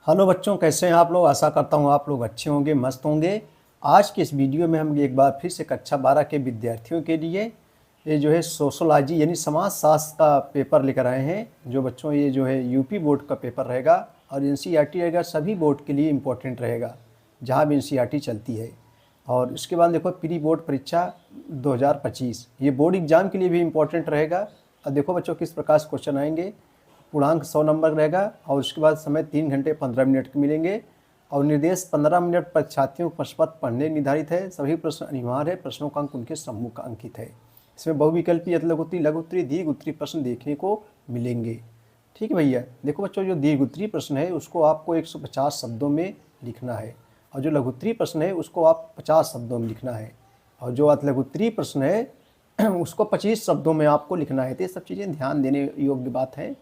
Hello बच्चों, कैसे हैं आप लोग। आशा करता हूँ आप लोग अच्छे होंगे, मस्त होंगे। आज के इस वीडियो में हम एक बार फिर से कक्षा 12 के विद्यार्थियों के लिए ये जो है सोशोलॉजी यानी समाज शास्त्र का पेपर लेकर आए हैं। जो बच्चों ये जो है यूपी बोर्ड का पेपर रहेगा और एनसीईआरटी रहेगा, सभी बोर्ड के लिए इम्पोर्टेंट रहेगा जहाँ भी एनसीईआरटी चलती है। और इसके बाद देखो प्री बोर्ड परीक्षा 2025 ये बोर्ड एग्जाम के लिए भी इम्पोर्टेंट रहेगा। और देखो बच्चों किस प्रकार से क्वेश्चन आएंगे। पूर्णांक 100 नंबर रहेगा और उसके बाद समय 3 घंटे 15 मिनट के मिलेंगे और निर्देश 15 मिनट पर छात्रियों को प्रश्न पत्र पढ़ने निर्धारित है। सभी प्रश्न अनिवार्य है, प्रश्नों का अंक उनके समूह का अंकित है। इसमें बहुविकल्पी अतिलघुत्तरी लघुत्तरी दीर्घ उत्तरी प्रश्न देखने को मिलेंगे। ठीक है भैया। देखो बच्चों, जो दीर्घ उत्तरी प्रश्न है उसको आपको 150 शब्दों में लिखना है और जो लघुत्तरी प्रश्न है उसको आप 50 शब्दों में लिखना है और जो अतिलघुत्तरी प्रश्न है उसको 25 शब्दों में आपको लिखना है। तो ये सब चीज़ें ध्यान देने योग्य बात है।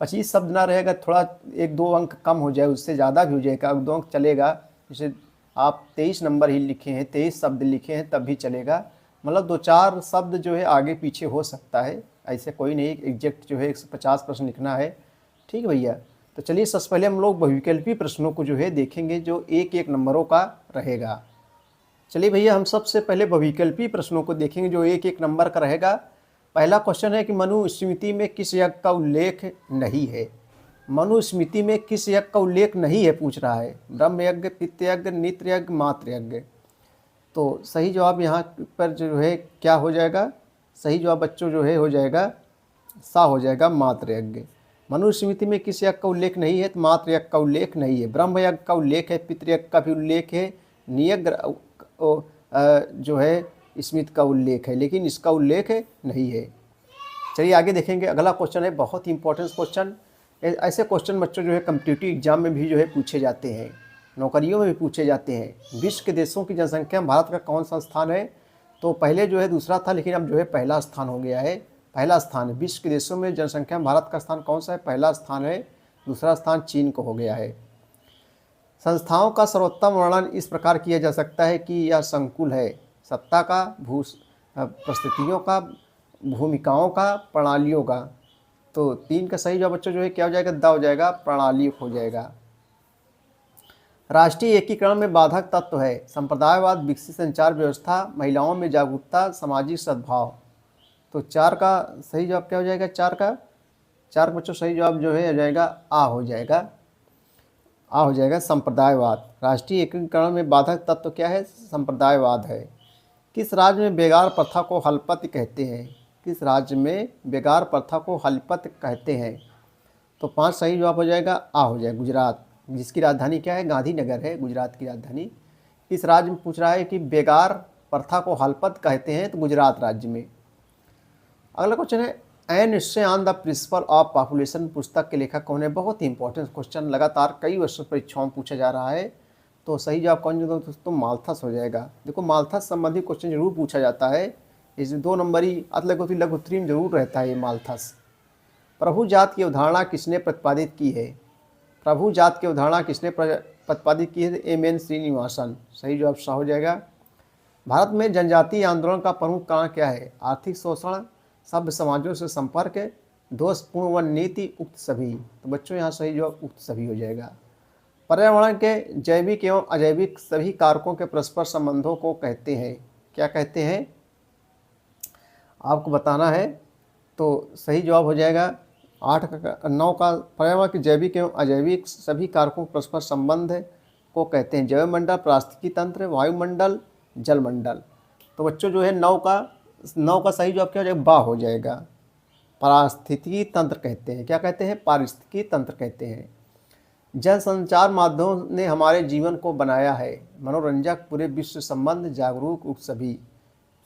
25 शब्द ना रहेगा, थोड़ा 1-2 अंक कम हो जाए, उससे ज़्यादा भी हो जाएगा, 2 अंक चलेगा। जैसे आप 23 नंबर ही लिखे हैं, 23 शब्द लिखे हैं तब भी चलेगा। मतलब 2-4 शब्द जो है आगे पीछे हो सकता है, ऐसे कोई नहीं एग्जैक्ट जो है 150 प्रश्न लिखना है। ठीक है भैया। तो चलिए सबसे पहले हम लोग बहुविकल्पी प्रश्नों को जो है देखेंगे जो 1-1 नंबरों का रहेगा। चलिए भैया, हम सबसे पहले बहुविकल्पी प्रश्नों को देखेंगे जो 1-1 नंबर का रहेगा। पहला क्वेश्चन है कि मनुस्मृति में किस यज्ञ का उल्लेख नहीं है। मनुस्मृति में किस यज्ञ का उल्लेख नहीं है पूछ रहा है। ब्रह्म यज्ञ, पितृ यज्ञ, नित्र यज्ञ, मातृ यज्ञ। तो सही जवाब यहाँ पर जो है क्या हो जाएगा। सही जवाब बच्चों जो है हो जाएगा सा हो जाएगा मातृ यज्ञ। मनुस्मृति में किस यज्ञ का उल्लेख नहीं है तो मातृ यज्ञ का उल्लेख नहीं है। ब्रह्म यज्ञ का उल्लेख है, पितृ यज्ञ का भी उल्लेख है, नियज्ञ जो है स्मृति का उल्लेख है, लेकिन इसका उल्लेख नहीं है। चलिए आगे देखेंगे। अगला क्वेश्चन है बहुत ही इंपॉर्टेंट क्वेश्चन। ऐसे क्वेश्चन बच्चों जो है कम्पिटिटिव एग्जाम में भी जो है पूछे जाते हैं, नौकरियों में भी पूछे जाते हैं। विश्व के देशों की जनसंख्या में भारत का कौन सा स्थान है। तो पहले जो है दूसरा था, लेकिन अब जो है पहला स्थान हो गया है। पहला स्थान है विश्व के देशों में जनसंख्या में भारत का स्थान कौन सा है। पहला स्थान है, दूसरा स्थान चीन को हो गया है। संस्थाओं का सर्वोत्तम वर्णन इस प्रकार किया जा सकता है कि यह संकुल है सत्ता का, परिस्थितियों का, भूमिकाओं का, प्रणालियों का। तो 3 का सही जवाब बच्चों जो है क्या हो जाएगा, द हो जाएगा, प्रणाली हो जाएगा। राष्ट्रीय एकीकरण में बाधक तत्व है संप्रदायवाद, विकसित संचार व्यवस्था, महिलाओं में जागरूकता, सामाजिक सद्भाव। तो 4 का सही जवाब क्या हो जाएगा। 4 बच्चों सही जवाब जो है हो जाएगा आ हो जाएगा। आ हो जाएगा संप्रदायवाद। राष्ट्रीय एकीकरण में बाधक तत्व क्या है, संप्रदायवाद है। किस राज्य में बेगार प्रथा को हलपति कहते हैं। किस राज्य में बेगार प्रथा को हलपति कहते हैं। तो 5 सही जवाब हो जाएगा आ हो जाएगा, गुजरात, जिसकी राजधानी क्या है, गांधीनगर है, गुजरात की राजधानी। इस राज्य में पूछ रहा है कि बेगार प्रथा को हलपत कहते हैं, तो गुजरात राज्य में। अगला क्वेश्चन है एन निश्चय on the principle of population पुस्तक के लेखक कौन है। बहुत ही इंपॉर्टेंट क्वेश्चन, लगातार कई वर्षों परीक्षाओं में पूछा जा रहा है। तो सही जवाब कौन जो दोस्तों माल्थस हो जाएगा। देखो माल्थस संबंधी क्वेश्चन जरूर पूछा जाता है, इस 2 नंबरी अतिलघुत्तरी लघुत्तरी में जरूर रहता है ये माल्थस। प्रभु जात की अवधारणा किसने प्रतिपादित की है। प्रभु जात की अवधारणा किसने प्रतिपादित की है, एम.एन. श्रीनिवासन। सही जवाब सा हो जाएगा। भारत में जनजातीय आंदोलन का प्रमुख कारण क्या है। आर्थिक शोषण, सभ्य समाजों से संपर्क, दोषपूर्ण वन नीति, उक्त सभी। तो बच्चों यहाँ सही जवाब उक्त सभी हो जाएगा। पर्यावरण के जैविक एवं अजैविक सभी कारकों के परस्पर संबंधों को कहते हैं। क्या कहते हैं आपको बताना है। तो सही जवाब हो जाएगा 9 का। पर्यावरण के जैविक एवं अजैविक सभी कारकों के परस्पर संबंध को कहते हैं जैव मंडल, पारिस्थितिकी तंत्र, वायुमंडल, जलमंडल। तो बच्चों जो है 9 का सही जवाब क्या हो जाएगा, बा हो जाएगा। पारिस्थितिकी तंत्र कहते हैं। क्या कहते हैं, पारिस्थितिकी तंत्र कहते हैं। जन संचार माध्यमों ने हमारे जीवन को बनाया है, मनोरंजक, पूरे विश्व संबंध, जागरूक, उक्त सभी।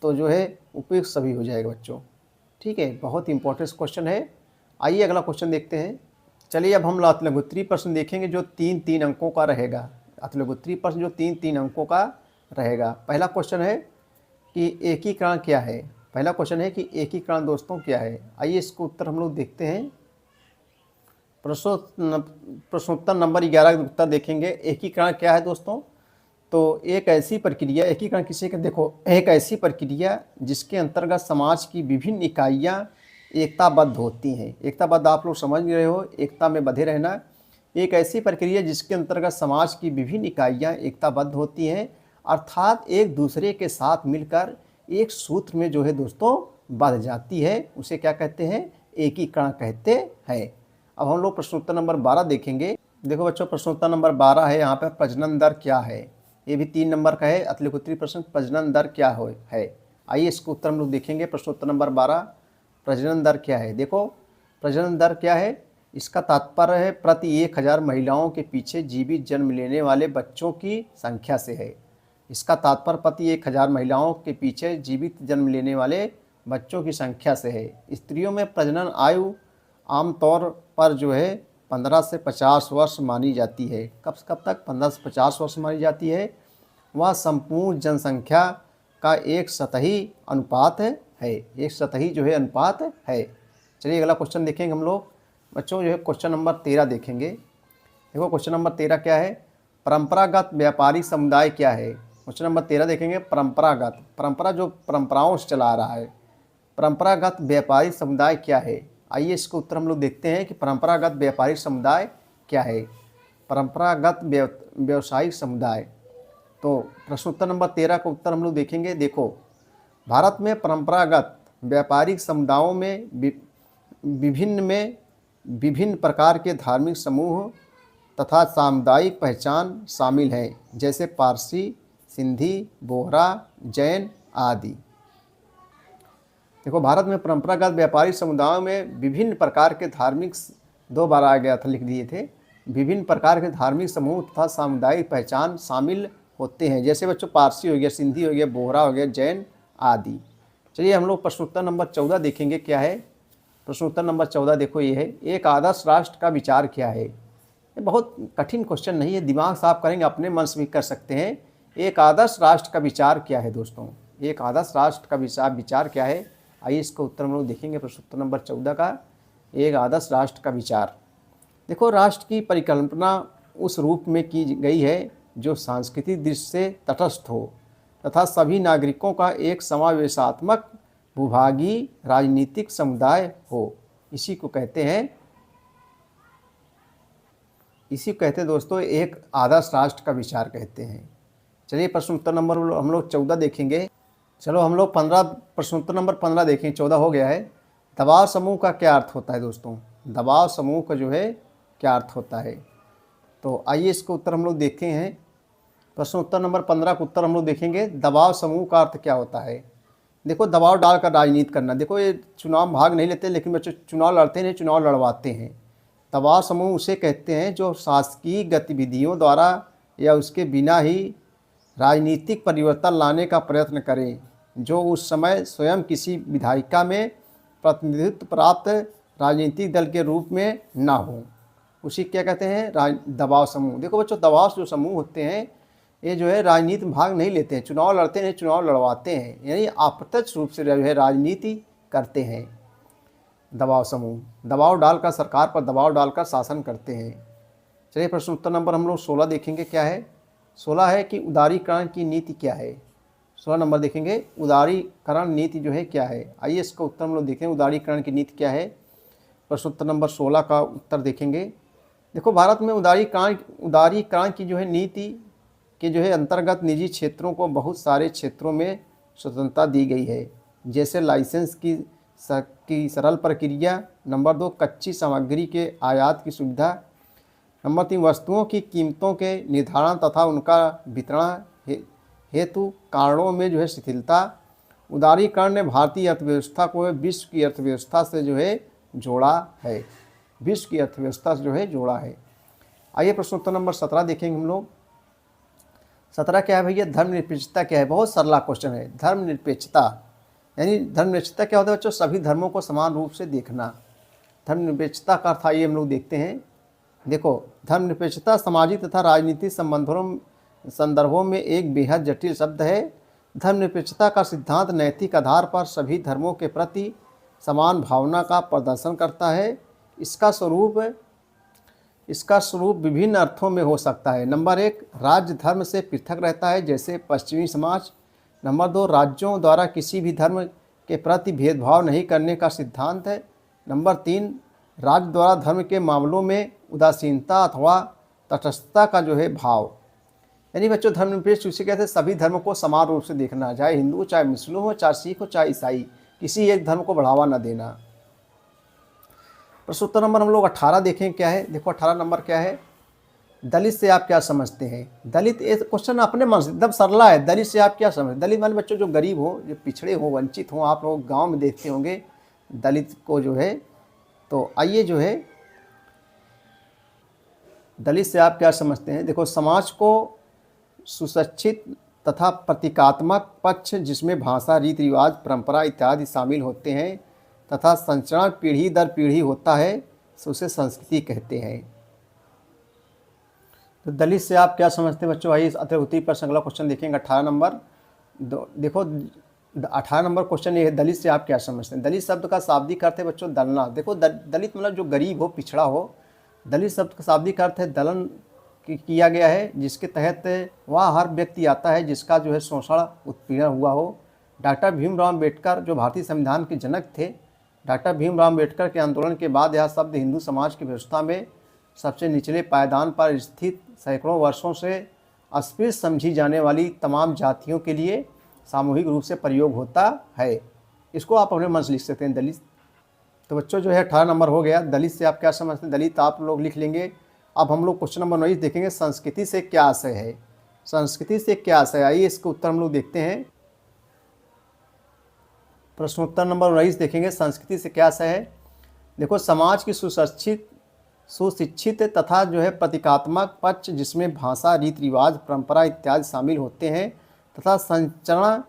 तो जो है उपयुक्त सभी हो जाएगा बच्चों। ठीक है, बहुत इंपॉर्टेंट क्वेश्चन है। आइए अगला क्वेश्चन देखते हैं। चलिए अब हम अतिलघुत्तरी प्रश्न देखेंगे जो 3-3 अंकों का रहेगा। अतिलघुत्तरी प्रश्न जो 3-3 अंकों का रहेगा। पहला क्वेश्चन है कि एकीकरण क्या है। पहला क्वेश्चन है कि एकीकरण दोस्तों क्या है। आइए इसको उत्तर हम लोग देखते हैं। प्रश्नोत्तर नंबर 11 का उत्तर देखेंगे। एकीकरण क्या है दोस्तों। तो एक ऐसी प्रक्रिया, एकीकरण किसे कहते, देखो एक ऐसी प्रक्रिया जिसके अंतर्गत समाज की विभिन्न इकाइयाँ एकताबद्ध होती हैं। एकताबद्ध आप लोग समझ रहे हो, एकता में बंधे रहना। एक ऐसी प्रक्रिया जिसके अंतर्गत समाज की विभिन्न इकाइयाँ एकताबद्ध होती हैं, अर्थात एक दूसरे के साथ मिलकर एक सूत्र में जो है दोस्तों बंध जाती है, उसे क्या कहते हैं, एकीकरण कहते हैं। अब हम लोग प्रश्नोत्तर नंबर 12 देखेंगे। देखो बच्चों, प्रश्नोत्तर नंबर 12 है यहाँ पे, प्रजनन दर क्या है। ये भी 3 नंबर का है, अतिलिखित प्रश्न, प्रजनन दर क्या है। आइए इसको उत्तर हम लोग देखेंगे। प्रश्नोत्तर नंबर 12, प्रजनन दर क्या है। देखो प्रजनन दर क्या है, इसका तात्पर्य है प्रति 1000 महिलाओं के पीछे जीवित जन्म लेने वाले बच्चों की संख्या से है। इसका तात्पर्य प्रति 1000 महिलाओं के पीछे जीवित जन्म लेने वाले बच्चों की संख्या से है। स्त्रियों में प्रजनन आयु आमतौर पर जो है 15 से 50 वर्ष मानी जाती है। कब तक 15 से 50 वर्ष मानी जाती है। वह संपूर्ण जनसंख्या का एक सतही अनुपात है, एक सतही जो है अनुपात है। चलिए अगला क्वेश्चन देखेंगे हम लोग बच्चों, जो है क्वेश्चन नंबर 13 देखेंगे। देखो क्वेश्चन नंबर 13 क्या है, परंपरागत व्यापारी समुदाय क्या है। क्वेश्चन नंबर 13 देखेंगे, परंपरागत, परंपरा जो परंपराओं से चला आ रहा है, परंपरागत व्यापारी समुदाय क्या है। आइए इसको उत्तर हम लोग देखते हैं कि परंपरागत व्यापारिक समुदाय क्या है। परंपरागत व्यवसायिक समुदाय, तो प्रश्नोत्तर नंबर 13 का उत्तर हम लोग देखेंगे। देखो भारत में परंपरागत व्यापारिक समुदायों में विभिन्न प्रकार के धार्मिक समूह तथा सामुदायिक पहचान शामिल हैं, जैसे पारसी, सिंधी, बोहरा, जैन आदि। देखो भारत में परंपरागत व्यापारिक समुदायों में विभिन्न प्रकार के धार्मिक, 2 बार आ गया था, लिख दिए थे, विभिन्न प्रकार के धार्मिक समूह तथा सामुदायिक पहचान शामिल होते हैं, जैसे बच्चों पारसी हो गया, सिंधी हो गया, बोहरा हो गया, जैन आदि। चलिए हम लोग प्रश्नोत्तर नंबर 14 देखेंगे क्या है। प्रश्नोत्तर नंबर 14 देखो ये है, एक आदर्श राष्ट्र का विचार क्या है। ये बहुत कठिन क्वेश्चन नहीं है, दिमाग साफ करेंगे अपने मन से भी कर सकते हैं। एक आदर्श राष्ट्र का विचार क्या है दोस्तों, एक आदर्श राष्ट्र का विचार क्या है। आइए इसका उत्तर हम लोग देखेंगे प्रश्नोत्तर नंबर 14 का, एक आदर्श राष्ट्र का विचार। देखो राष्ट्र की परिकल्पना उस रूप में की गई है जो सांस्कृतिक दृष्टि से तटस्थ हो तथा सभी नागरिकों का एक समावेशात्मक भूभागीय राजनीतिक समुदाय हो। इसी को कहते हैं दोस्तों एक आदर्श राष्ट्र का विचार कहते हैं। चलिए प्रश्नोत्तर नंबर हम लोग 14 देखेंगे। चलो हम लोग प्रश्नोत्तर नंबर 15 देखें, 14 हो गया है। दबाव समूह का क्या अर्थ होता है दोस्तों, दबाव समूह का जो है क्या अर्थ होता है। तो आइए इसको उत्तर हम लोग देखे हैं। प्रश्नोत्तर नंबर 15 का उत्तर हम लोग देखेंगे, दबाव समूह का अर्थ क्या होता है। देखो दबाव डालकर राजनीति करना, देखो ये चुनाव भाग नहीं लेते लेकिन बच्चों चुनाव लड़ते नहीं, चुनाव लड़वाते हैं। दबाव समूह उसे कहते हैं जो शासकीय गतिविधियों द्वारा या उसके बिना ही राजनीतिक परिवर्तन लाने का प्रयत्न करें, जो उस समय स्वयं किसी विधायिका में प्रतिनिधित्व प्राप्त राजनीतिक दल के रूप में ना हो, उसी क्या कहते हैं, दबाव समूह। देखो बच्चों दबाव जो समूह होते हैं ये जो है राजनीति में भाग नहीं लेते हैं, चुनाव लड़ते हैं, चुनाव लड़वाते हैं, यानी अप्रत्यक्ष रूप से जो है राजनीति करते हैं। दबाव समूह दबाव डालकर, सरकार पर दबाव डालकर शासन करते हैं। चलिए प्रश्न उत्तर नंबर हम लोग 16 देखेंगे क्या है। 16 है कि उदारीकरण की नीति क्या है। 16 नंबर देखेंगे, उदारीकरण नीति जो है क्या है। आइए इसका उत्तर हम लोग देखें, उदारीकरण की नीति क्या है। प्रश्न उत्तर नंबर 16 का उत्तर देखेंगे। देखो भारत में उदारीकरण की जो है नीति के जो है अंतर्गत निजी क्षेत्रों को बहुत सारे क्षेत्रों में स्वतंत्रता दी गई है, जैसे लाइसेंस की सरल प्रक्रिया। नंबर 2 कच्ची सामग्री के आयात की सुविधा। नंबर 3 वस्तुओं की कीमतों के निर्धारण तथा उनका वितरण हेतु कारणों में जो है शिथिलता। उदारीकरण ने भारतीय अर्थव्यवस्था को विश्व की अर्थव्यवस्था से जो है जोड़ा है, विश्व की अर्थव्यवस्था से जो है जोड़ा है। आइए प्रश्नोत्तर नंबर 17 देखेंगे हम लोग। 17 क्या है भैया, धर्मनिरपेक्षता क्या है। बहुत सरला क्वेश्चन है। धर्मनिरपेक्षता यानी धर्मनिरपेक्षता क्या होता है बच्चों, सभी धर्मों को समान रूप से देखना। धर्मनिरपेक्षता का अर्थ आइए हम लोग देखते हैं। देखो धर्मनिरपेक्षता सामाजिक तथा राजनीतिक संदर्भों में एक बेहद जटिल शब्द है। धर्मनिरपेक्षता का सिद्धांत नैतिक आधार पर सभी धर्मों के प्रति समान भावना का प्रदर्शन करता है। इसका स्वरूप विभिन्न अर्थों में हो सकता है। नंबर 1 राज्य धर्म से पृथक रहता है, जैसे पश्चिमी समाज। नंबर 2 राज्यों द्वारा किसी भी धर्म के प्रति भेदभाव नहीं करने का सिद्धांत है। नंबर 3 राज्य द्वारा धर्म के मामलों में उदासीनता अथवा तटस्थता का जो है भाव। यानी बच्चों धर्मनिरपेक्ष उसे कहते हैं सभी धर्मों को समान रूप से देखना, चाहे हिंदू, चाहे मुस्लिम हो, चाहे सिख हो, चाहे ईसाई, किसी एक धर्म को बढ़ावा न देना। प्रश्न उत्तर नंबर हम लोग 18 देखें क्या है। देखो 18 नंबर क्या है, दलित से आप क्या समझते हैं। दलित ये क्वेश्चन अपने मन से एकदम सरला है। दलित से आप क्या समझते हैं। दलित माने बच्चों जो गरीब हो, जो पिछड़े हो, वंचित हो। आप लोग गाँव में देखते होंगे दलित को जो है। तो आइए जो है दलित से आप क्या समझते हैं। देखो समाज को सुशिक्षित तथा प्रतीकात्मक पक्ष जिसमें भाषा, रीति रिवाज, परंपरा इत्यादि शामिल होते हैं तथा संचरण पीढ़ी दर पीढ़ी होता है, उसे संस्कृति कहते हैं। तो दलित से आप क्या समझते हैं बच्चों। आइए अतिउत्तरी प्रश्न अगला क्वेश्चन देखेंगे 18 नंबर। देखो 18 नंबर क्वेश्चन ये है, दलित से आप क्या समझते हैं। दलित शब्द का शाब्दिक अर्थ है बच्चों दलना। देखो दलित मतलब जो गरीब हो, पिछड़ा हो। दलित शब्द का शाब्दिक अर्थ है दलन किया गया है, जिसके तहत वह हर व्यक्ति आता है जिसका जो है शोषण उत्पीड़न हुआ हो। डॉक्टर भीमराव अम्बेडकर जो भारतीय संविधान के जनक थे, डॉक्टर भीमराव अम्बेडकर के आंदोलन के बाद यह शब्द हिंदू समाज की व्यवस्था में सबसे निचले पायदान पर स्थित सैकड़ों वर्षों से अस्पृश्य समझी जाने वाली तमाम जातियों के लिए सामूहिक रूप से प्रयोग होता है। इसको आप अपने मन से लिख सकते हैं दलित। तो बच्चों जो है 18 नंबर हो गया। दलित से आप क्या समझते हैं, दलित आप लोग लिख लेंगे। अब हम लोग क्वेश्चन नंबर 19 देखेंगे, संस्कृति से क्या आशय है। संस्कृति से क्या आशय, आइए इसका उत्तर हम लोग देखते हैं। प्रश्नोत्तर नंबर 19 देखेंगे, संस्कृति से क्या आशय है। देखो समाज की सुशिक्षित तथा जो है प्रतीकात्मक पक्ष जिसमें भाषा, रीति रिवाज, परंपरा इत्यादि शामिल होते हैं तथा संचरण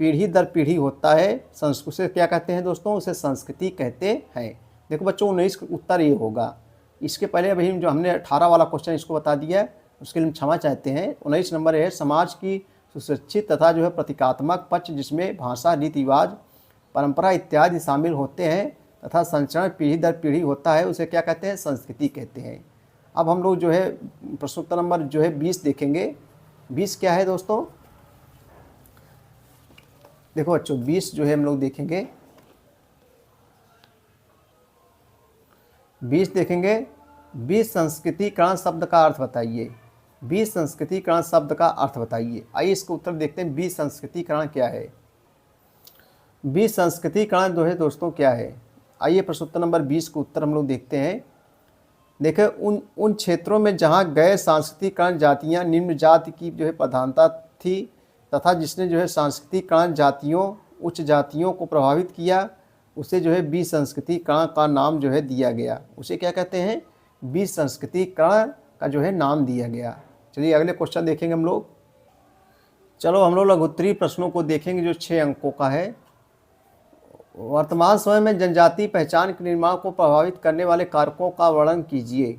पीढ़ी दर पीढ़ी होता है, संस्कृति से क्या कहते हैं दोस्तों, उसे संस्कृति कहते हैं। देखो बच्चों 19 का उत्तर ये होगा। इसके पहले अभी जो हमने 18 वाला क्वेश्चन इसको बता दिया है, उसके लिए हम क्षमा चाहते हैं। 19 नंबर है, समाज की सुशिक्षित तथा जो है प्रतीकात्मक पक्ष जिसमें भाषा, रीति रिवाज, परंपरा इत्यादि शामिल होते हैं तथा संचरण पीढ़ी दर पीढ़ी होता है, उसे क्या कहते हैं, संस्कृति कहते हैं। अब हम लोग जो है प्रश्नोत्तर नंबर जो है 20 देखेंगे। 20 क्या है दोस्तों, देखो बच्चों 20 जो है हम लोग देखेंगे। 20 देखेंगे, 20 संस्कृतिकरण शब्द का अर्थ बताइए। 20 संस्कृतिकरण शब्द का अर्थ बताइए। आइए इसका उत्तर देखते हैं, 20 संस्कृतिकरण क्या है। 20 संस्कृतिकरण जो है दोस्तों क्या है। आइए प्रश्नोत्तर नंबर 20 को उत्तर हम लोग देखते हैं। देखिए उन क्षेत्रों में जहां गैर सांस्कृतिकरण जातियां निम्न जाति की जो है प्रधानता थी तथा जिसने जो है सांस्कृतिकरण जातियों, उच्च जातियों को प्रभावित किया, उसे जो है 20 संस्कृतिकरण का नाम जो है दिया गया। उसे क्या कहते हैं, 20 संस्कृतिकरण का जो है नाम दिया गया। चलिए अगले क्वेश्चन देखेंगे हम लोग। चलो हम लोग लघुत्तरी प्रश्नों को देखेंगे जो 6 अंकों का है। वर्तमान समय में जनजातीय पहचान के निर्माण को प्रभावित करने वाले कारकों का वर्णन कीजिए।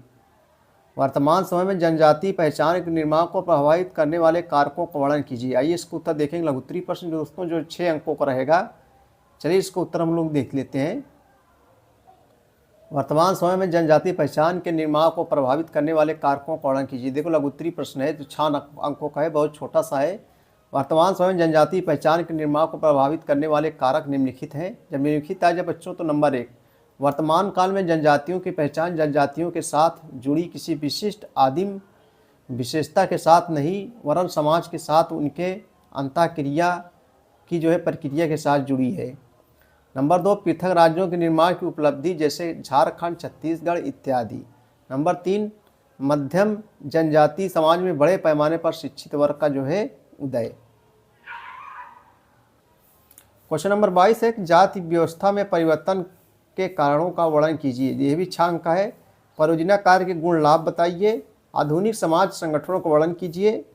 वर्तमान समय में जनजातीय पहचान के निर्माण को प्रभावित करने वाले कारकों का वर्णन कीजिए। आइए इसको उत्तर देखेंगे। लघुत्तरी प्रश्न दोस्तों जो 6 अंकों का रहेगा। चलिए इसको उत्तर हम लोग देख लेते हैं। वर्तमान समय में जनजातीय पहचान के निर्माण को प्रभावित करने वाले कारकों का वर्णन कीजिए। देखो लघुत्तरी प्रश्न है जो 6 अंकों का है, बहुत छोटा सा है। वर्तमान समय में जनजातीय पहचान के निर्माण को प्रभावित करने वाले कारक निम्नलिखित हैं। जब निम्नलिखित आ जाए बच्चों तो नंबर 1, वर्तमान काल में जनजातियों की पहचान जनजातियों के साथ जुड़ी किसी विशिष्ट आदिम विशेषता के साथ नहीं वरन समाज के साथ उनके अंतःक्रिया की जो है प्रक्रिया के साथ जुड़ी है। नंबर 2, पृथक राज्यों के निर्माण की उपलब्धि जैसे झारखंड, छत्तीसगढ़ इत्यादि। नंबर 3, मध्यम जनजातीय समाज में बड़े पैमाने पर शिक्षित वर्ग का जो है उदय। क्वेश्चन नंबर 22 है, जाति व्यवस्था में परिवर्तन के कारणों का वर्णन कीजिए। यह भी 6 अंक का है। परियोजना कार्य के गुण लाभ बताइए। आधुनिक समाज संगठनों का वर्णन कीजिए।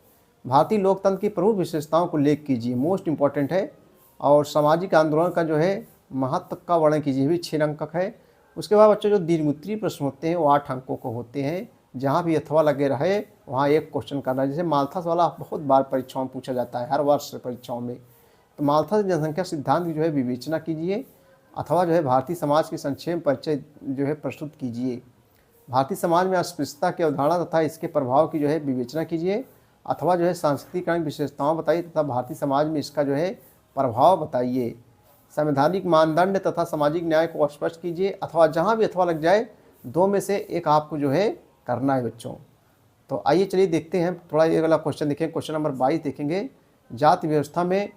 भारतीय लोकतंत्र की प्रमुख विशेषताओं को उल्लेख कीजिए, मोस्ट इंपॉर्टेंट है। और सामाजिक आंदोलन का जो है महत्व का वर्णन कीजिए, ये भी 6 अंक का है। उसके बाद बच्चों जो दीर्घोत्तरीय प्रश्न होते हैं वो 8 अंकों को होते हैं। जहाँ भी अथवा लगे रहे वहाँ एक क्वेश्चन करना। जैसे माल्थस वाला बहुत बार परीक्षाओं में पूछा जाता है, हर वर्ष परीक्षाओं में। तो माल्थस जनसंख्या सिद्धांत की जो है विवेचना कीजिए अथवा जो है भारतीय समाज की संक्षेप परिचय जो है प्रस्तुत कीजिए। भारतीय समाज में अस्पृश्यता की अवधारणा तथा इसके प्रभाव की जो है विवेचना कीजिए अथवा जो है सांस्कृतिक विशेषताओं बताइए तथा भारतीय समाज में इसका जो है प्रभाव बताइए। संवैधानिक मानदंड तथा सामाजिक न्याय को स्पष्ट कीजिए अथवा जहाँ भी अथवा लग जाए दो में से एक आपको जो है करना है बच्चों। तो आइए चलिए देखते हैं, थोड़ा ये वाला क्वेश्चन देखें। क्वेश्चन नंबर 22 देखेंगे, जाति व्यवस्था में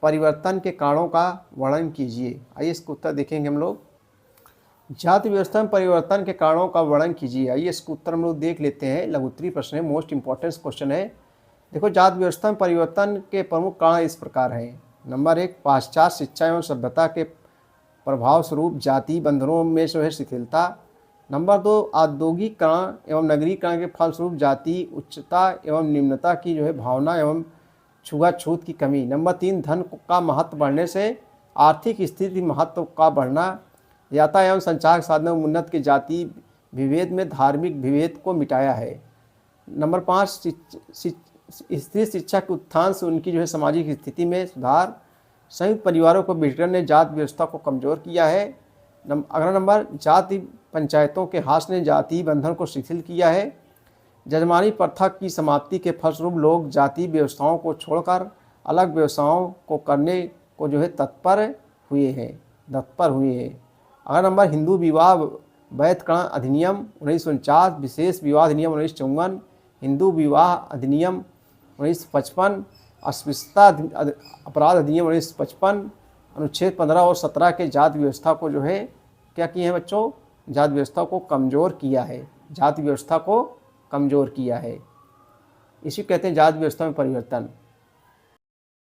परिवर्तन के कारणों का वर्णन कीजिए। आइए इसका उत्तर देखेंगे हम लोग। जाति व्यवस्था में परिवर्तन के कारणों का वर्णन कीजिए। आइए इसका उत्तर हम लोग देख लेते हैं। लघु उत्तरीय प्रश्न है, मोस्ट इंपॉर्टेंट क्वेश्चन है। देखो, जाति व्यवस्था में परिवर्तन के प्रमुख कारण इस प्रकार हैं। नंबर 1, पाश्चात्य शिक्षा एवं सभ्यता के प्रभाव स्वरूप जाति बंधनों में जो है शिथिलता। नंबर 2, औद्योगिकरण एवं नगरीकरण के फलस्वरूप जाति उच्चता एवं निम्नता की जो है भावना एवं छुआछूत की कमी। नंबर 3, धन का महत्व बढ़ने से आर्थिक स्थिति महत्व का बढ़ना। यातायात एवं संचार साधनों में उन्नत के जाति विभेद में धार्मिक विभेद को मिटाया है। नंबर 5, स्त्री शिक्षा के उत्थान से उनकी जो है सामाजिक स्थिति में सुधार। संयुक्त परिवारों को विघटन ने जाति व्यवस्था को कमजोर किया है। अगला नंबर, जाति पंचायतों के ह्रास ने जाति बंधन को शिथिल किया है। जजमानी प्रथा की समाप्ति के फलस्वरूप लोग जाति व्यवस्थाओं को छोड़कर अलग व्यवसायों को करने को जो है तत्पर हुए हैं। अगला नंबर, हिंदू विवाह वैधकरण अधिनियम 1949, विशेष विवाह अधिनियम 1954, हिंदू विवाह अधिनियम 1955, अस्पृश्यता अपराध अधिनियम 1955, अनुच्छेद 15 और 17 के जाति व्यवस्था को जो है क्या किए हैं बच्चों, जाति व्यवस्था को कमज़ोर किया है। जाति व्यवस्था को कमज़ोर किया है, इसी कहते हैं जाति व्यवस्था में परिवर्तन।